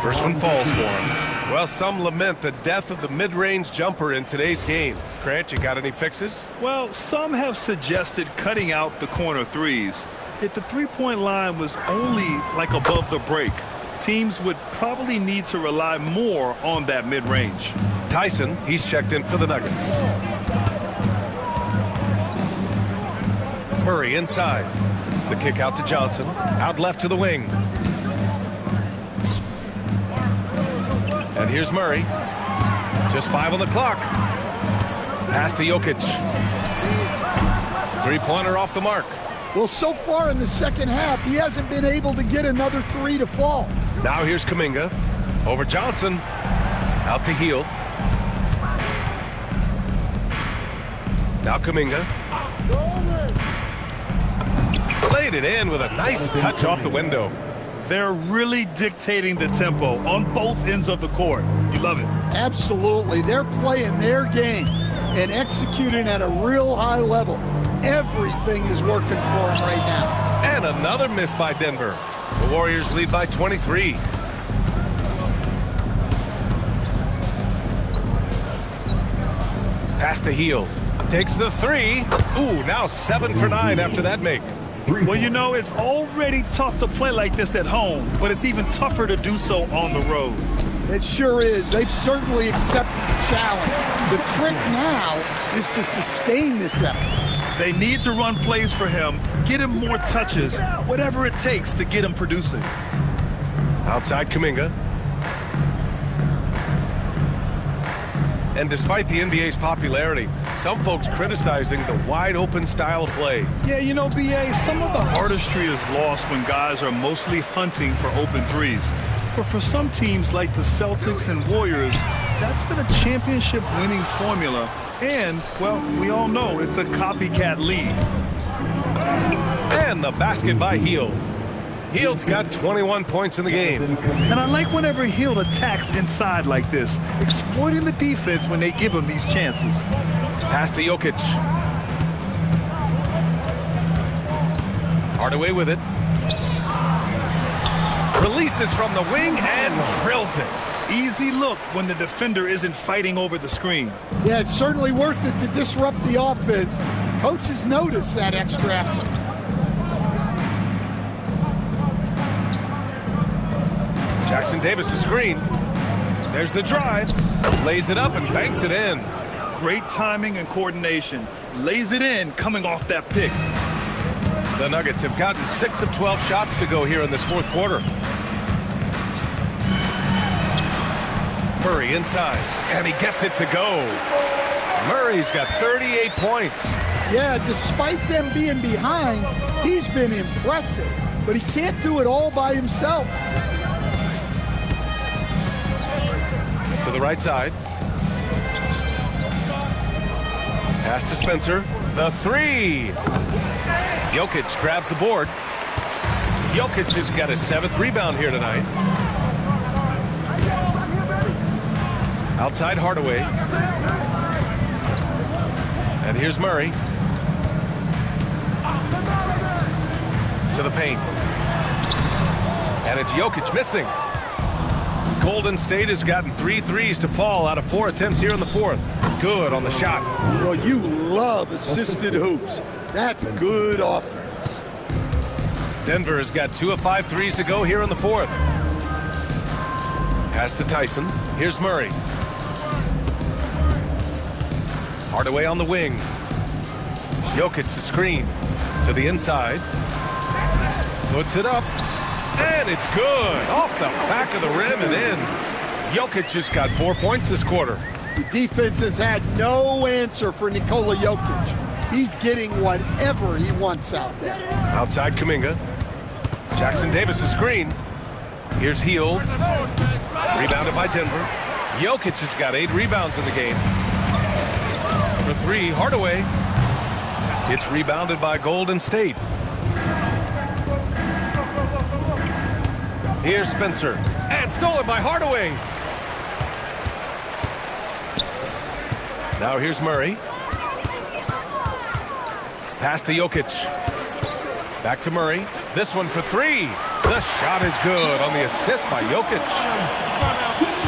First one falls for him. Well, some lament the death of the mid-range jumper in today's game. Grant, you got any fixes? Well, some have suggested cutting out the corner threes. If the three-point line was only like above the break, teams would probably need to rely more on that mid-range. Tyson, he's checked in for the Nuggets. Murray inside. The kick out to Johnson. Out left to the wing. And here's Murray. Just 5 on the clock. Pass to Jokic. Three-pointer off the mark. Well, so far in the second half, he hasn't been able to get another three to fall. Now here's Kuminga. Over Johnson. Out to Hield. Now Kuminga. Played it in with a nice touch off the window. They're really dictating the tempo on both ends of the court. You love it. Absolutely. They're playing their game and executing at a real high level. Everything is working for them right now. And another miss by Denver. The Warriors lead by 23. Pass to Hield. Takes the three. Ooh, now 7 for 9 after that make. Well, you know, it's already tough to play like this at home, but it's even tougher to do so on the road. It sure is. They've certainly accepted the challenge. The trick now is to sustain this effort. They need to run plays for him, get him more touches, whatever it takes to get him producing. Outside Kuminga. And despite the NBA's popularity, some folks criticizing the wide-open style of play. Yeah, you know, B.A., some of the artistry is lost when guys are mostly hunting for open threes. But for some teams like the Celtics and Warriors, that's been a championship-winning formula. And, well, we all know it's a copycat league. And the basket by Hield. Hield's got 21 points in the game. And I like whenever Hield attacks inside like this, exploiting the defense when they give him these chances. Pass to Jokic. Hardaway with it. Releases from the wing and drills it. Easy look when the defender isn't fighting over the screen. Yeah, it's certainly worth it to disrupt the offense. Coaches notice that extra effort. Jackson Davis' screen. There's the drive. Lays it up and banks it in. Great timing and coordination. Lays it in coming off that pick. The Nuggets have gotten 6 of 12 shots to go here in this fourth quarter. Murray inside, and he gets it to go. Murray's got 38 points. Yeah, despite them being behind, he's been impressive, but he can't do it all by himself. To the right side. Pass to Spencer. The three. Jokic grabs the board. Jokic has got his 7th rebound here tonight. Outside Hardaway. And here's Murray. To the paint. And it's Jokic missing. Golden State has gotten 3 threes to fall out of 4 attempts here in the fourth. Good on the shot. Well, you love assisted hoops. That's good offense. Denver has got 2 of 5 threes to go here in the fourth. Pass to Tyson. Here's Murray. Hardaway on the wing. Jokic the screen. To the inside. Puts it up. And it's good. Off the back of the rim and in. Jokic just got 4 points this quarter. The defense has had no answer for Nikola Jokic. He's getting whatever he wants out there. Outside Kuminga. Jackson Davis' screen. Here's Hield. Rebounded by Denver. Jokic has got 8 rebounds in the game. For 3, Hardaway. It's rebounded by Golden State. Here's Spencer. And stolen by Hardaway. Now here's Murray. Pass to Jokic. Back to Murray. This one for three. The shot is good on the assist by Jokic.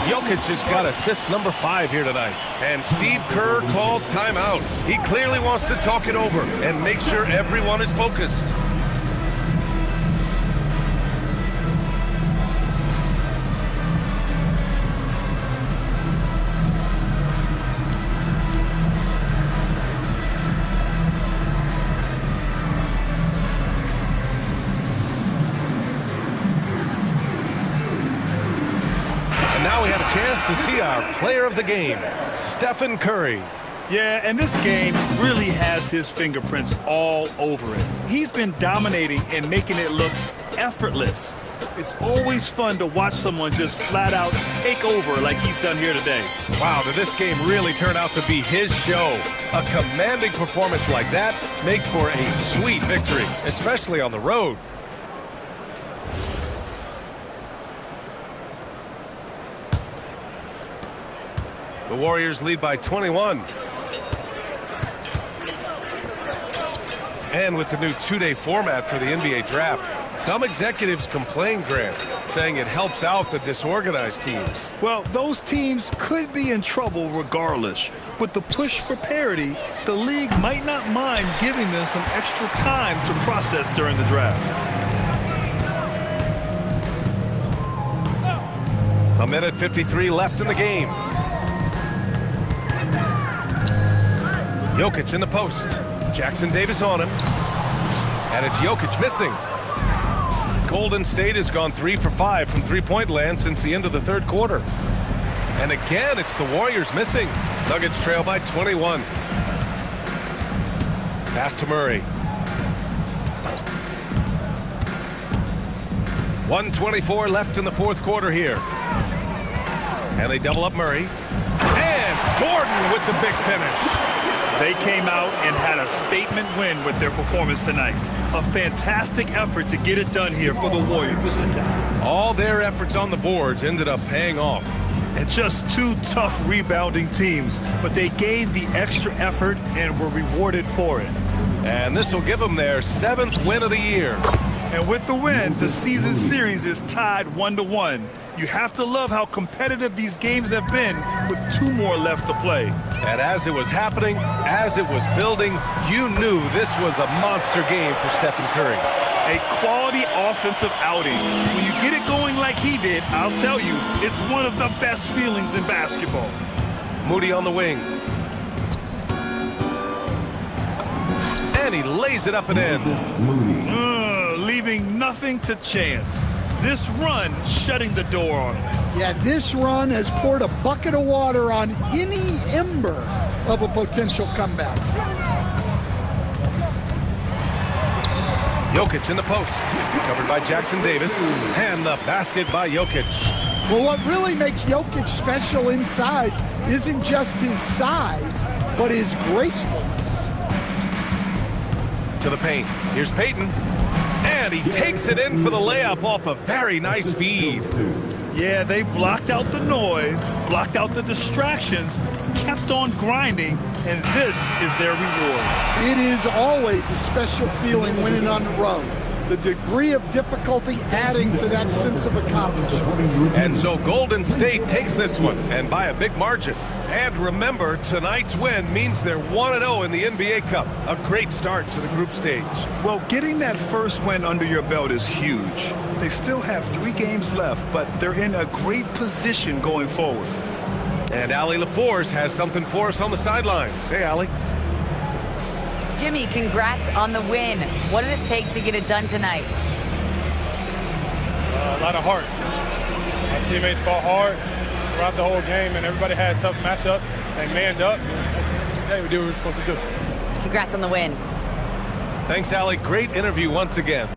Jokic has got assist number 5 here tonight. And Steve Kerr calls timeout. He clearly wants to talk it over and make sure everyone is focused. Now we have a chance to see our player of the game, Stephen Curry. Yeah, and this game really has his fingerprints all over it. He's been dominating and making it look effortless. It's always fun to watch someone just flat out take over like he's done here today. Wow, did this game really turn out to be his show? A commanding performance like that makes for a sweet victory, especially on the road. The Warriors lead by 21. And with the new 2-day format for the NBA draft, some executives complain, Grant, saying it helps out the disorganized teams. Well, those teams could be in trouble regardless. With the push for parity, the league might not mind giving them some extra time to process during the draft. A minute 53 left in the game. Jokic in the post. Jackson Davis on him. And it's Jokic missing. Golden State has gone 3 for 5 from three-point land since the end of the third quarter. And again, it's the Warriors missing. Nuggets trail by 21. Pass to Murray. 1:24 left in the fourth quarter here. And they double up Murray. And Gordon with the big finish. They came out and had a statement win with their performance tonight. A fantastic effort to get it done here for the Warriors. All their efforts on the boards ended up paying off. And just two tough rebounding teams, but they gave the extra effort and were rewarded for it. And this will give them their 7th win of the year. And with the win, the season series is tied 1-1. You have to love how competitive these games have been with 2 more left to play. And as it was happening, as it was building, you knew this was a monster game for Stephen Curry. A quality offensive outing. When you get it going like he did, I'll tell you, it's one of the best feelings in basketball. Moody on the wing. And he lays it up and in. Leaving nothing to chance. This run shutting the door on him. Yeah, this run has poured a bucket of water on any ember of a potential comeback. Jokic in the post. Covered by Jackson Davis. And the basket by Jokic. Well, what really makes Jokic special inside isn't just his size, but his gracefulness. To the paint. Here's Payton. And he takes it in for the layup off a very nice feed. Yeah, they blocked out the noise, blocked out the distractions, kept on grinding, and this is their reward. It is always a special feeling winning on the road. The degree of difficulty adding to that sense of accomplishment. And so Golden State takes this one, and by a big margin. And remember, tonight's win means they're 1-0 in the NBA Cup. A great start to the group stage. Well, getting that first win under your belt is huge. They still have 3 games left, but they're in a great position going forward. And Allie LaForce has something for us on the sidelines. Hey, Allie. Jimmy, congrats on the win. What did it take to get it done tonight? A lot of heart. My teammates fought hard throughout the whole game, and everybody had a tough matchup and manned up. Hey, we did what we were supposed to do. Congrats on the win. Thanks, Allie. Great interview once again.